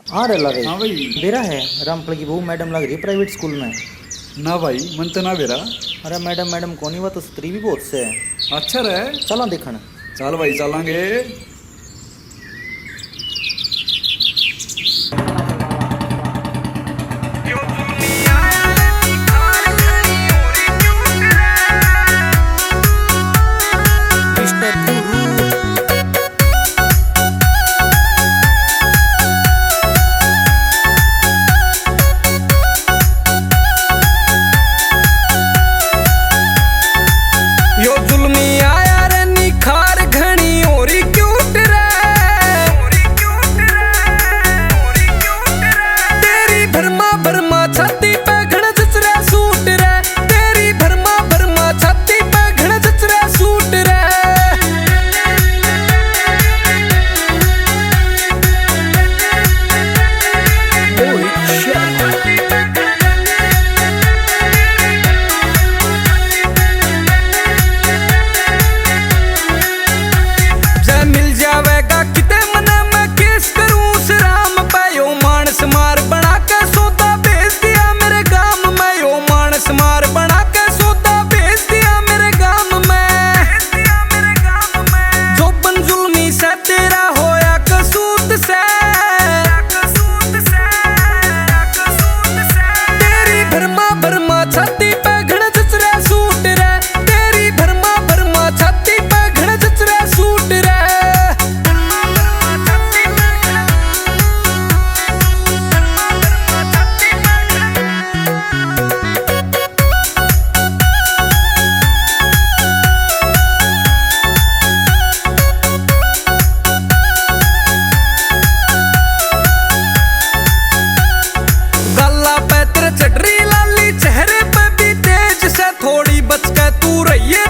हाँ रे लगे। हाँ भाई। बेरा है रामफल की बहू मैडम लग रही है प्राइवेट स्कूल में। ना भाई मन तो ना बेरा। अरे मैडम मैडम कौन ही वो तो स्त्री भी बहुत से है। अच्छा रहे। चलो देखन। चल भाई चलांगे। मिस्टर गुरु। यो जुल्मी आया रे निखार घनी ओरी क्यूट रे। तेरी भरमा भरमा छाती पे घण जचरा सूट रे। तेरी भरमा भरमा छाती पे घण जचरा सूट रे। जय मिल जावेगा किते मने मैं केस करूं उस राम पे। यो मानस मार बना के सौदा भेज दिया मेरे गांव में। यो मानस मार बना के सौदा भेज दिया मेरे गांव में। जो बन जुल्मी से तेरा होया कसूत से। तेरी भरमा भरमा छाती पे घण जचरा सूट रे। तेरी भरमा भरमा छाती पे घण जचरा सूट रे। गल्ला पे तेरे चढ़री लाली चेहरे पे भी तेज से। थोड़ी बच के तू रहिए